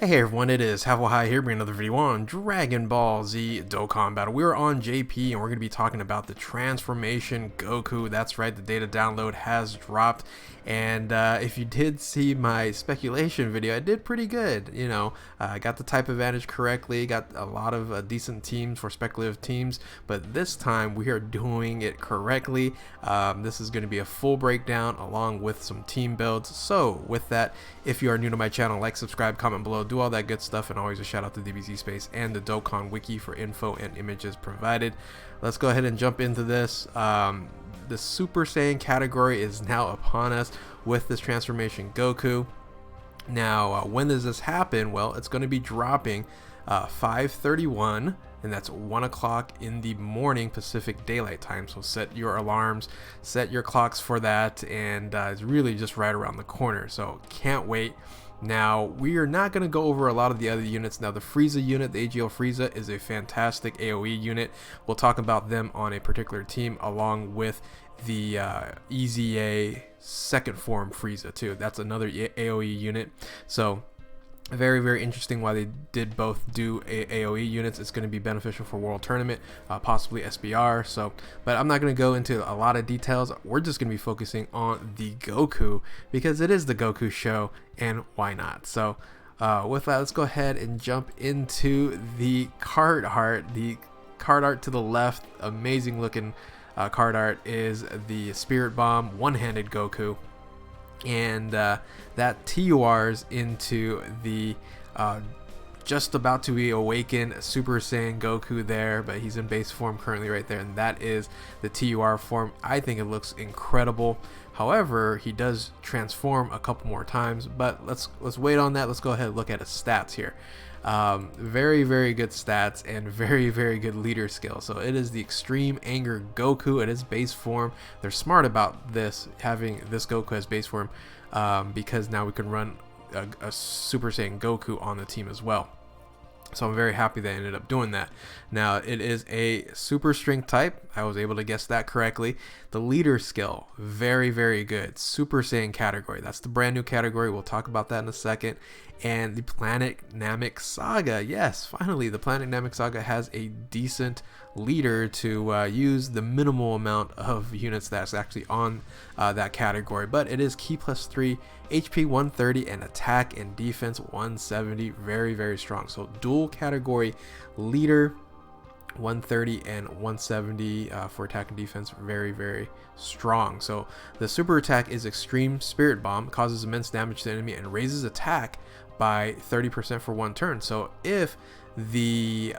Hey everyone, it is Havo High here, bringing another video on Dragon Ball Z Dokkan Battle. We're on JP and we're going to be talking about the Transformation Goku. That's right, the data download has dropped. And if you did see my speculation video, I did pretty good. I got the type advantage correctly, got a lot of decent teams for speculative teams, but this time we are doing it correctly. This is going to be a full breakdown along with some team builds. So with that, if you are new to my channel, like, subscribe, comment below, do all that good stuff, and always a shout out to DBZ Space and the Dokkan Wiki for info and images provided. Let's go ahead and jump into this. The Super Saiyan category is now upon us with this transformation Goku. Now, when does this happen? Well, it's going to be dropping 5:31, and that's 1 o'clock in the morning Pacific Daylight Time. So set your alarms, set your clocks for that, and it's really just right around the corner. So can't wait. Now, we are not going to go over a lot of the other units. Now, the Frieza unit, the AGL Frieza, is a fantastic AoE unit. We'll talk about them on a particular team along with the EZA second form Frieza too. That's another AoE unit. So very, very interesting why they did both do AoE units. It's going to be beneficial for World Tournament, possibly SBR. So, but I'm not going to go into a lot of details. We're just going to be focusing on the Goku because it is the Goku show, and why not? So, with that, let's go ahead and jump into the card art. The card art to the left, amazing looking card art, is the Spirit Bomb one-handed Goku. And that TURs into the just about to be awakened Super Saiyan Goku there, but he's in base form currently right there, and that is the TUR form. I think it looks incredible. However, he does transform a couple more times, but let's wait on that. Let's go ahead and look at his stats here. Very, very good stats and very, very good leader skill. So it is the Extreme Anger Goku. It is base form. They're smart about this, having this Goku as base form, because now we can run a Super Saiyan Goku on the team as well. So I'm very happy they ended up doing that. Now, it is a super strength type. I was able to guess that correctly. The leader skill, very, very good. Super Saiyan category. That's the brand new category. We'll talk about that in a second. And the Planet Namek Saga. Yes, finally, the Planet Namek Saga has a decent leader to use the minimal amount of units that's actually on that category. But it is Ki +3, HP 130, and attack and defense 170. Very, very strong. So dual category leader, 130 and 170 for attack and defense. Very, very strong. So the super attack is Extreme Spirit Bomb, causes immense damage to the enemy and raises attack by 30% for one turn. So if the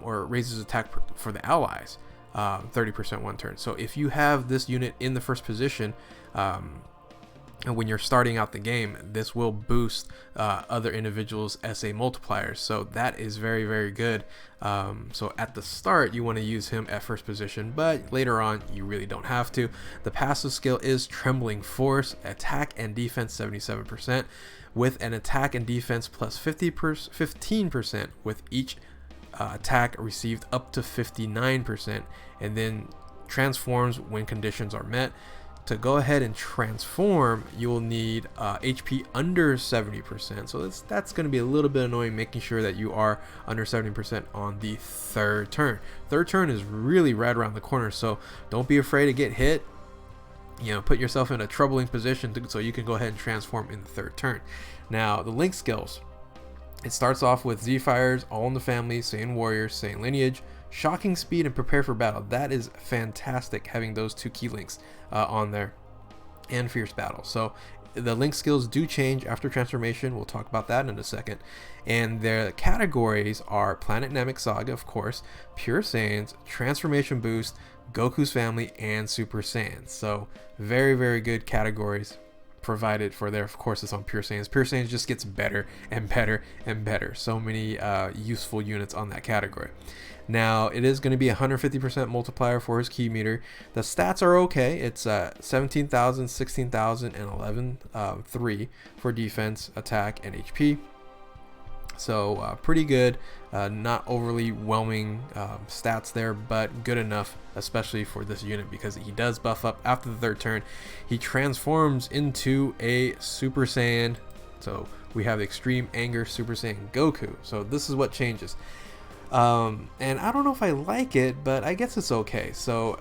or raises attack for the allies 30% one turn. So if you have this unit in the first position, and when you're starting out the game, this will boost other individuals' SA multipliers. So that is very, very good. So at the start, you want to use him at first position, but later on, you really don't have to. The passive skill is Trembling Force, attack and defense 77%, with an attack and defense plus 15% with each attack received up to 59%, and then transforms when conditions are met. To go ahead and transform, you will need HP under 70%. So that's going to be a little bit annoying, making sure that you are under 70% on the third turn. Third turn is really right around the corner, so don't be afraid to get hit. Put yourself in a troubling position so you can go ahead and transform in the third turn. Now, the link skills. It starts off with Z-Fires, All in the Family, Saiyan Warriors, Saiyan Lineage, Shocking Speed, and Prepare for Battle. That is fantastic, having those two key links on there, and Fierce Battle. So the link skills do change after transformation. We'll talk about that in a second. And their categories are Planet Namek Saga, of course, Pure Saiyans, Transformation Boost, Goku's Family, and Super Saiyans. So very, very good categories provided for there. Of course, it's on Pure Saiyans. Pure Saiyans just gets better and better and better. So many useful units on that category. Now, it is going to be 150% multiplier for his key meter. The stats are okay. It's 17,000, 16,000, and 11,300 for defense, attack, and HP. So pretty good, not overly whelming stats there, but good enough, especially for this unit, because he does buff up after the third turn. He transforms into a Super Saiyan So we have Extreme Anger Super Saiyan Goku. So this is what changes. And I don't know if I like it, but I guess it's okay. So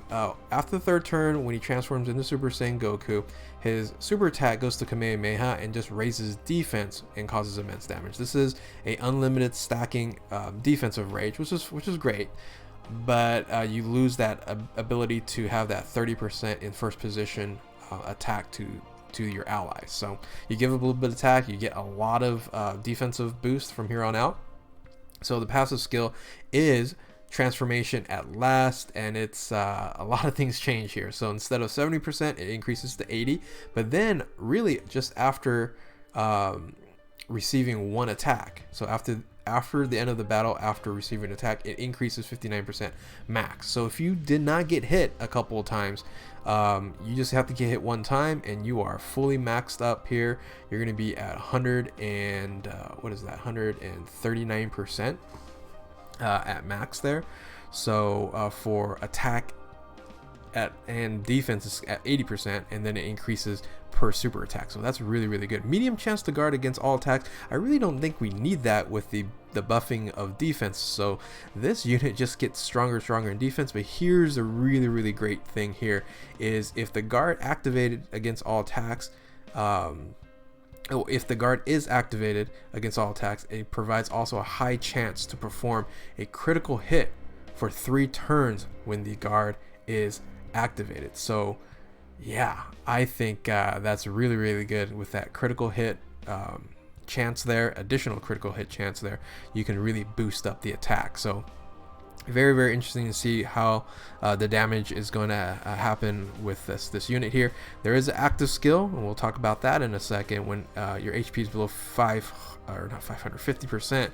after the third turn, when he transforms into Super Saiyan Goku, his super attack goes to Kamehameha and just raises defense and causes immense damage. This is a unlimited stacking defensive rage, which is great, but you lose that ability to have that 30% in first position attack to your allies. So you give up a little bit of attack, you get a lot of defensive boost from here on out. So the passive skill is transformation at last, and it's a lot of things change here. So instead of 70%, it increases to 80, but then really just after receiving one attack. So after the end of the battle, after receiving an attack, it increases 59% max. So if you did not get hit a couple of times, you just have to get hit one time and you are fully maxed up here. You're going to be at 139% at max there. So for attack and defense is at 80%, and then it increases per super attack. So that's really good. Medium chance to guard against all attacks. I really don't think we need that with the buffing of defense. So this unit just gets stronger in defense. But here's a really great thing here is if the guard activated against all attacks, if the guard is activated against all attacks, it provides also a high chance to perform a critical hit for 3 turns when the guard is activated. So yeah, I think that's really good with that critical hit chance there, additional critical hit chance there. You can really boost up the attack. So very interesting to see how the damage is going to happen with this unit here. There is an active skill, and we'll talk about that in a second. When your HP is below 50%,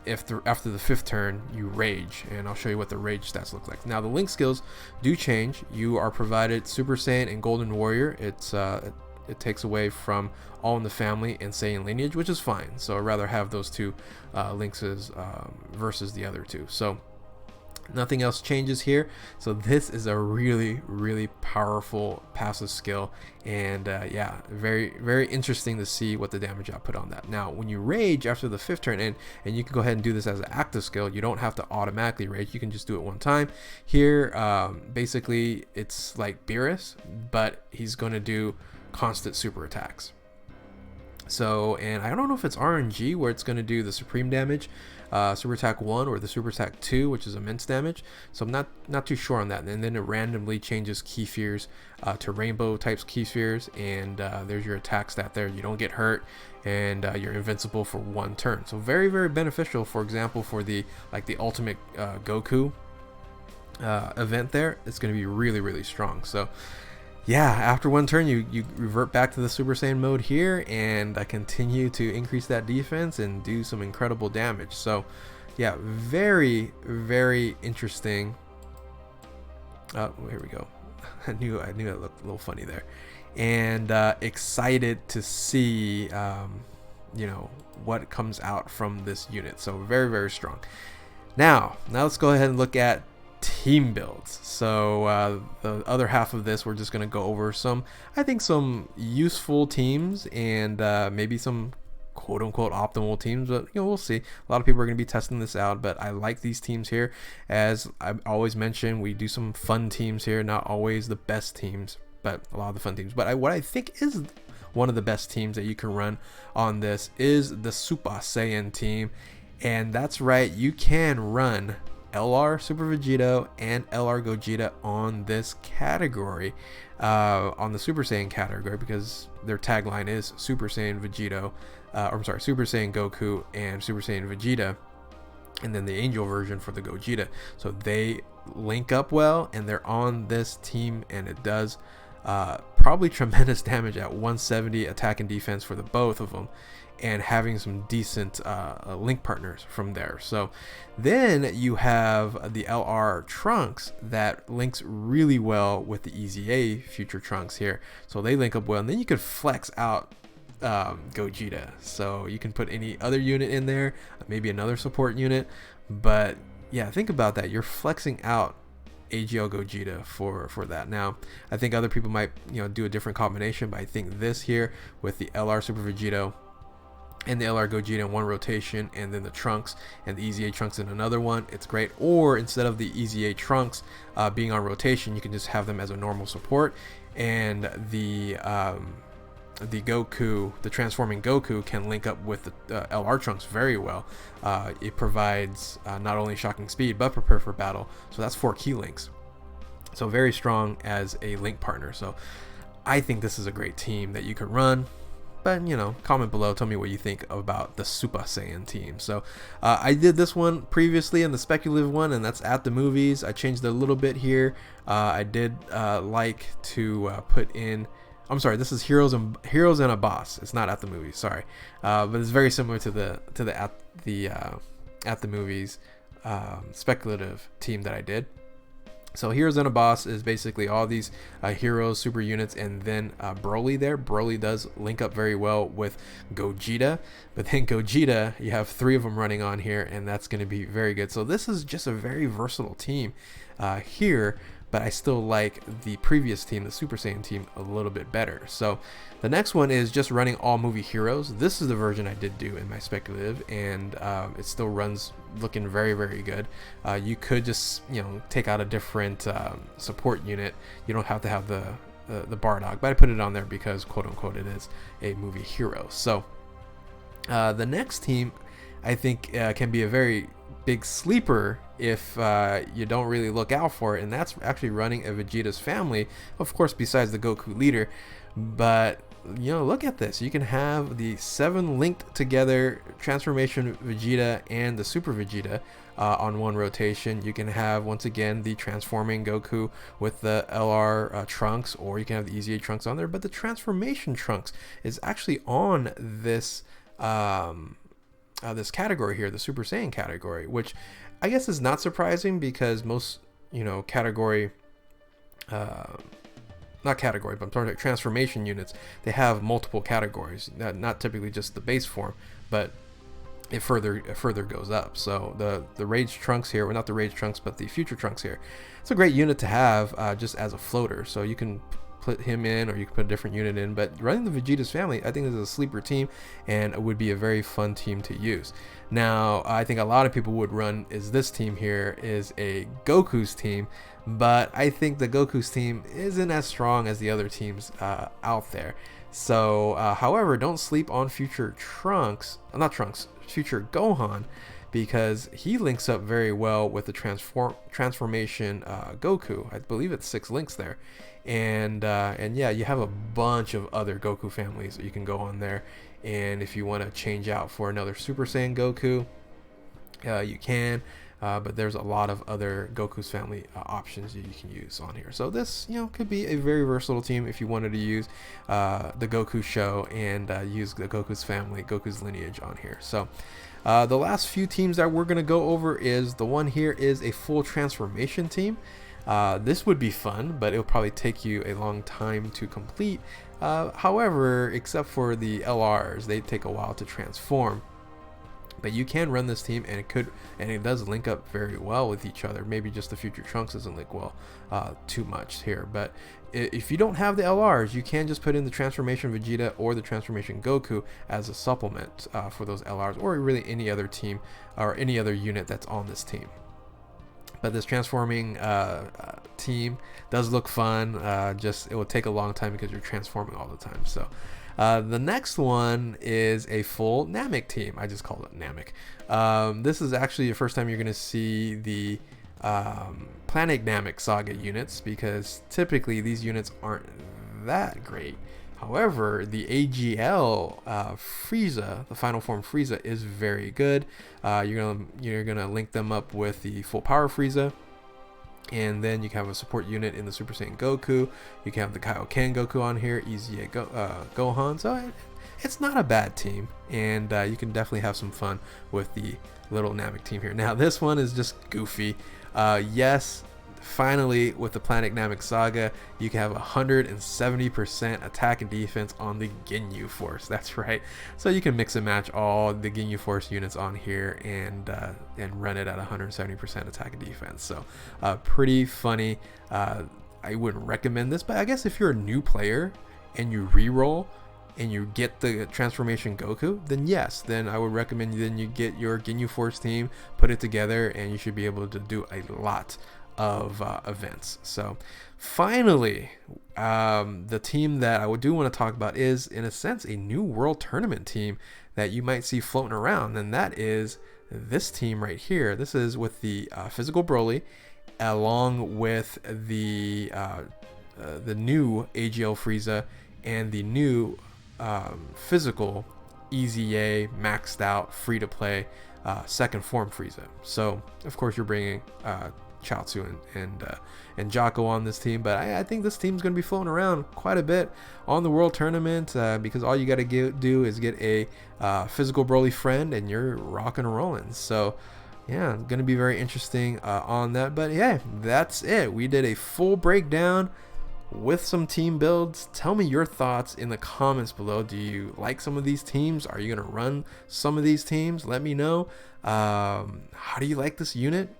after the 5th turn, you rage, and I'll show you what the rage stats look like. Now the link skills do change. You are provided Super Saiyan and Golden Warrior. It takes away from All in the Family and Saiyan lineage, which is fine. So I'd rather have those two links versus the other two. So nothing else changes here. So this is a really powerful passive skill, and yeah, very interesting to see what the damage output on that. Now when you rage after the 5th turn, and you can go ahead and do this as an active skill, you don't have to automatically rage, you can just do it one time here. Basically it's like Beerus, but he's going to do constant super attacks. So, and I don't know if it's RNG where it's going to do the supreme damage, super attack 1, or the super attack 2, which is immense damage. So I'm not too sure on that. And then it randomly changes key spheres to rainbow types key spheres, and there's your attack stat there. You don't get hurt, and you're invincible for 1 turn. So very beneficial. For example, for the ultimate Goku event there, it's going to be really strong. So yeah, after 1 turn, you revert back to the Super Saiyan mode here, and continue to increase that defense and do some incredible damage. So yeah, very interesting. Oh, here we go. I knew it looked a little funny there, and excited to see you know, what comes out from this unit. So very strong. Now let's go ahead and look at team builds. So the other half of this, we're just going to go over some useful teams, and maybe some quote-unquote optimal teams, but you know, we'll see. A lot of people are going to be testing this out, but I like these teams here. As I always mention, we do some fun teams here, not always the best teams, but a lot of the fun teams. But what I think is one of the best teams that you can run on this is the SUPA Saiyan team, and that's right, you can run LR Super Vegito and LR Gogeta on this category, on the Super Saiyan category, because their tagline is Super Saiyan Vegito, Super Saiyan Goku and Super Saiyan Vegeta, and then the Angel version for the Gogeta. So they link up well, and they're on this team, and it does probably tremendous damage at 170 attack and defense for the both of them, and having some decent link partners from there. So then you have the LR Trunks that links really well with the EZA future Trunks here. So they link up well, and then you could flex out Gogeta. So you can put any other unit in there, maybe another support unit. But yeah, think about that. You're flexing out AGL Gogeta for that. Now, I think other people might do a different combination, but I think this here with the LR Super Vegito and the LR Gogeta in one rotation, and then the Trunks and the EZA Trunks in another one, it's great. Or instead of the EZA Trunks being on rotation, you can just have them as a normal support, and the Goku, the transforming Goku, can link up with the LR Trunks very well. It provides not only shocking speed but prepare for battle, so that's 4 key links, so very strong as a link partner. So I think this is a great team that you could run. But comment below, tell me what you think about the Super Saiyan team. So I did this one previously in the speculative one, and that's at the movies. I changed it a little bit here. I did like to put in, I'm sorry, this is Heroes and a Boss. It's not at the movies, sorry, but it's very similar to the at the movies speculative team that I did. So Heroes and a Boss is basically all these heroes, super units, and then Broly there. Broly does link up very well with Gogeta, but then Gogeta, you have 3 of them running on here, and that's going to be very good. So this is just a very versatile team here, but I still like the previous team, the Super Saiyan team, a little bit better. So the next one is just running all movie heroes. This is the version I did do in my speculative, and it still runs looking very, very good. You could just take out a different support unit. You don't have to have the Bardock, but I put it on there because quote unquote it is a movie hero. So the next team I think can be a very big sleeper if you don't really look out for it, and that's actually running a Vegeta's family, of course, besides the Goku leader. But look at this. You can have the 7 linked together transformation Vegeta and the Super Vegeta on one rotation. You can have, once again, the transforming Goku with the LR Trunks, or you can have the EZA Trunks on there, but the transformation Trunks is actually on this this category here, the Super Saiyan category, which I guess is not surprising because most category not category, but I'm talking about transformation units, they have multiple categories, not typically just the base form, but it further goes up. So the Rage Trunks here, well, not the Rage Trunks, but the Future Trunks here, it's a great unit to have just as a floater. So you can put him in, or you can put a different unit in, but running the Vegeta's family, I think this is a sleeper team, and it would be a very fun team to use. Now, I think a lot of people would run is this team here is a Goku's team, but I think the Goku's team isn't as strong as the other teams out there. So, however, don't sleep on Future Trunks, Future Gohan, because he links up very well with the transformation Goku. I believe it's 6 links there. And yeah, you have a bunch of other Goku families that you can go on there, and if you want to change out for another Super Saiyan Goku, you can, but there's a lot of other Goku's family options that you can use on here. So this could be a very versatile team if you wanted to use the Goku show and use the Goku's family, Goku's lineage on here. So the last few teams that we're going to go over is the one here is a full transformation team. This would be fun, but it'll probably take you a long time to complete. However, except for the LRs, they take a while to transform. But you can run this team, and it does link up very well with each other. Maybe just the Future Trunks doesn't link well too much here. But if you don't have the LRs, you can just put in the Transformation Vegeta or the Transformation Goku as a supplement for those LRs, or really any other team or any other unit that's on this team. But this transforming team does look fun. Just it will take a long time because you're transforming all the time. So the next one is a full Namek team. I just called it Namek. This is actually the first time you're going to see the Planet Namek Saga units, because typically these units aren't that great. However, the AGL Frieza, the final form Frieza, is very good. You're gonna link them up with the full power Frieza, and then you can have a support unit in the Super Saiyan Goku. You can have the Kaioken Goku on here, EZA Gohan. So it's not a bad team, and you can definitely have some fun with the little Namek team here. Now this one is just goofy. Yes, finally, with the Planet Namek Saga, you can have 170% attack and defense on the Ginyu Force. That's right. So you can mix and match all the Ginyu Force units on here and run it at 170% attack and defense. So pretty funny. I wouldn't recommend this, but I guess if you're a new player and you re-roll and you get the transformation Goku, then yes, then I would recommend then you get your Ginyu Force team, put it together, and you should be able to do a lot of events. So finally, the team that I do want to talk about is, in a sense, a new World Tournament team that you might see floating around, and that is this team right here. This is with the physical Broly, along with the new AGL Frieza and the new physical EZA maxed out free to play second form Frieza. So of course you're bringing Chaozu and Jocko on this team, but I think this team's going to be floating around quite a bit on the World Tournament because all you got to do is get a physical Broly friend and you're rocking and rolling. So yeah, going to be very interesting on that. But yeah, that's it. We did a full breakdown with some team builds. Tell me your thoughts in the comments below. Do you like some of these teams? Are you going to run some of these teams? Let me know. How do you like this unit?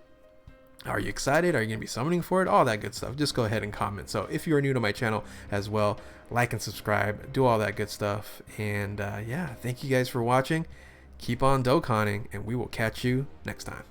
Are you excited? Are you going to be summoning for it? All that good stuff. Just go ahead and comment. So if you are new to my channel as well, like and subscribe, do all that good stuff. And yeah, thank you guys for watching. Keep on Dokkaning, and we will catch you next time.